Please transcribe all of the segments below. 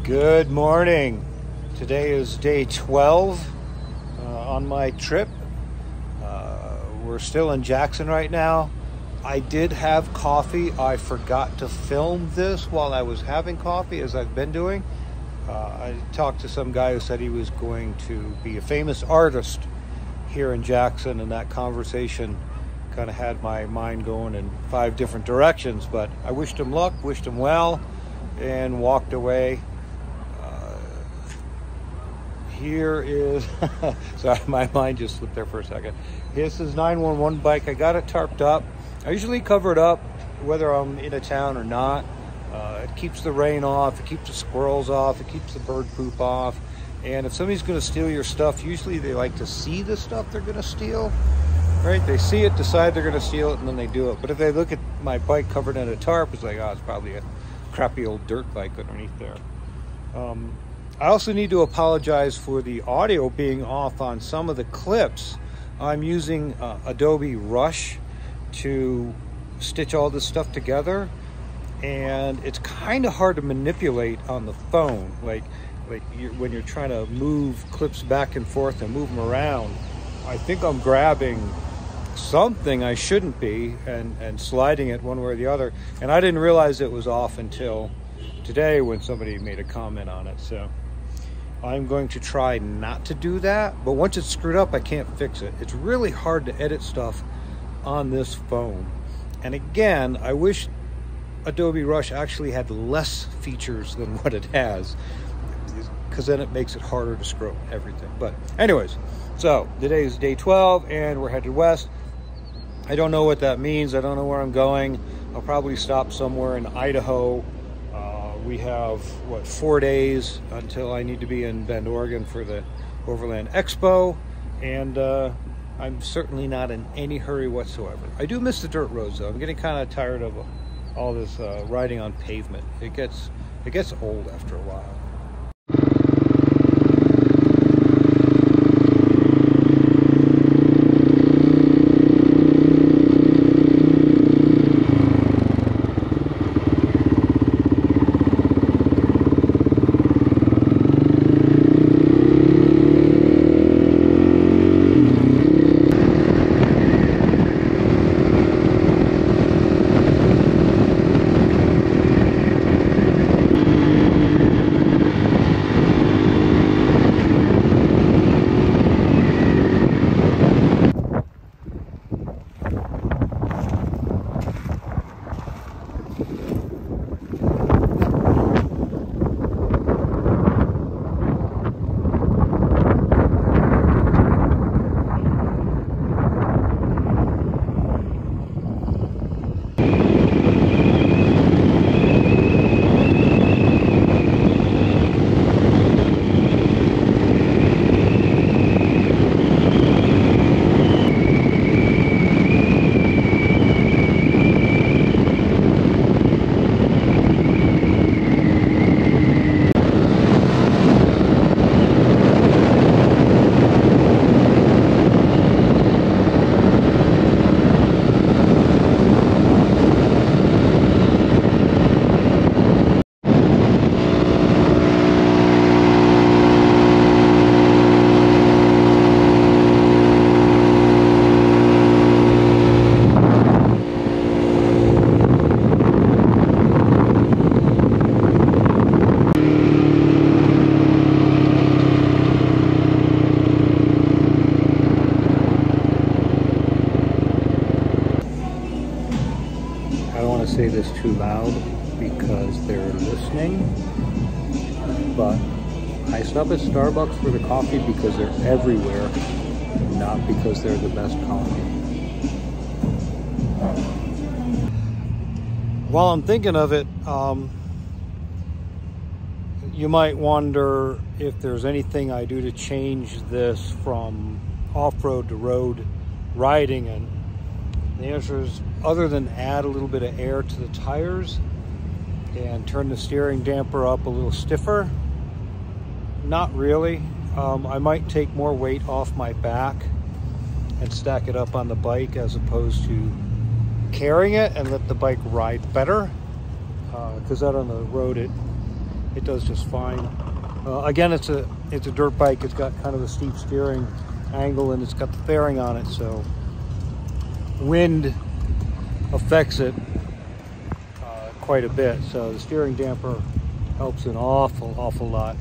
Good morning. Today is day 12 on my trip. We're still in Jackson right now. I did have coffee. I forgot to film this while I was having coffee, as I've been doing. I talked to some guy who said he was going to be a famous artist here in Jackson, and that conversation kind of had my mind going in 5 different directions, but I wished him luck, wished him well, and walked away. Here is, sorry, my mind just slipped there for a second. This is 911 bike. I got it tarped up. I usually cover it up whether I'm in a town or not. It keeps the rain off, it keeps the squirrels off, it keeps the bird poop off. And if somebody's gonna steal your stuff, usually they like to see the stuff they're gonna steal, right? They see it, decide they're gonna steal it, and then they do it. But if they look at my bike covered in a tarp, it's like, oh, it's probably a crappy old dirt bike underneath there. I also need to apologize for the audio being off on some of the clips. I'm using Adobe Rush to stitch all this stuff together, and it's kind of hard to manipulate on the phone. Like when you're trying to move clips back and forth and move them around, I think I'm grabbing something I shouldn't be and sliding it one way or the other. And I didn't realize it was off until today when somebody made a comment on it. So I'm going to try not to do that, but once it's screwed up, I can't fix it. It's really hard to edit stuff on this phone. And again, I wish Adobe Rush actually had less features than what it has, because then it makes it harder to screw up everything. But anyways, so today is day 12 and we're headed west. I don't know what that means. I don't know where I'm going. I'll probably stop somewhere in Idaho. We have, 4 days until I need to be in Bend, Oregon for the Overland Expo. And I'm certainly not in any hurry whatsoever. I do miss the dirt roads, though. I'm getting kind of tired of all this riding on pavement. It gets old after a while. Say this too loud because they're listening, but I stop at Starbucks for the coffee because they're everywhere, not because they're the best coffee. While I'm thinking of it, you might wonder if there's anything I do to change this from off-road to road riding, and the answer is, other than add a little bit of air to the tires and turn the steering damper up a little stiffer, not really. I might take more weight off my back and stack it up on the bike as opposed to carrying it and let the bike ride better, because out on the road it it does just fine. Again, it's a dirt bike. It's got kind of a steep steering angle, and it's got the fairing on it, so wind affects it quite a bit. So the steering damper helps an awful lot.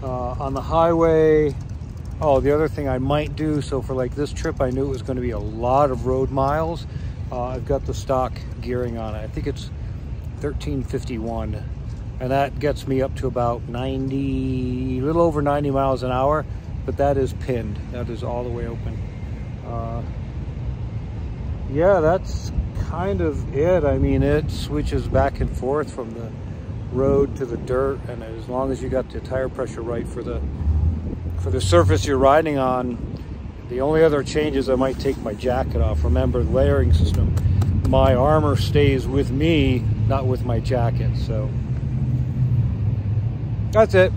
On the highway, oh, the other thing I might do, so for like this trip, I knew it was going to be a lot of road miles. I've got the stock gearing on it. I think it's 1351, and that gets me up to about 90, a little over 90 miles an hour, but that is pinned. That is all the way open. Yeah, that's kind of it. I mean, it switches back and forth from the road to the dirt, and as long as you got the tire pressure right for the surface you're riding on. The only other change is I might take my jacket off. Remember, the layering system, my armor stays with me, not with my jacket. So that's it.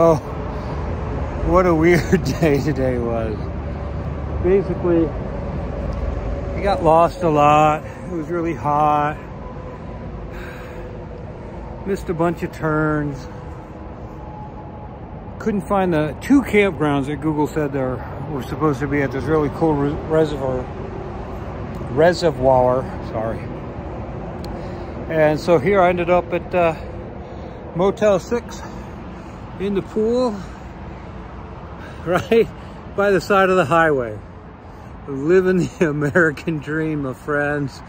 Oh, what a weird day today was. Basically, I got lost a lot. It was really hot. Missed a bunch of turns. Couldn't find the 2 campgrounds that Google said there were supposed to be at this really cool reservoir, sorry. And so here I ended up at Motel 6 in the pool, right by the side of the highway. Living the American dream, my friends.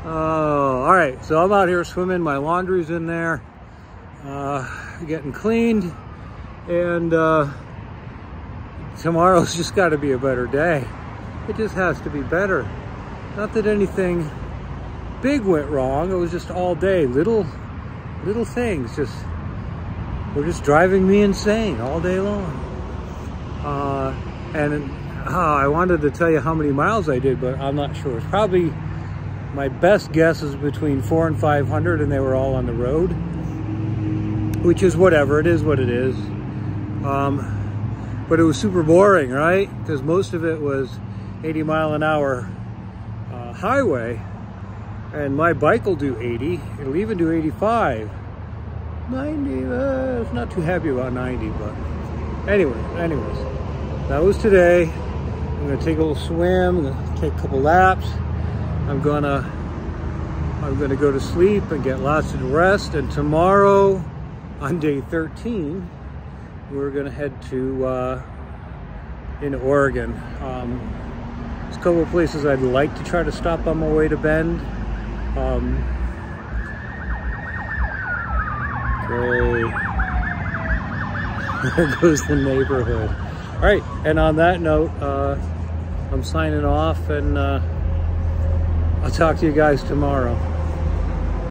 Oh, all right, so I'm out here swimming. My laundry's in there, getting cleaned, and tomorrow's just got to be a better day. It just has to be better. Not that anything big went wrong. It was just all day, little things were just driving me insane all day long. I wanted to tell you how many miles I did, but I'm not sure. It's probably, my best guess is between 400 and 500, and they were all on the road, which is whatever. It is what it is. But it was super boring, right? Because most of it was 80 mile an hour highway, and my bike will do 80. It'll even do 85. 90, it's not too happy about 90, but anyways, that was today. I'm gonna take a little swim, I'm gonna take a couple laps. I'm gonna go to sleep and get lots of rest, and tomorrow on day 13, we're gonna head to into Oregon. There's a couple of places I'd like to try to stop on my way to Bend. Great. There goes the neighborhood. All right, and on that note, I'm signing off, and I'll talk to you guys tomorrow.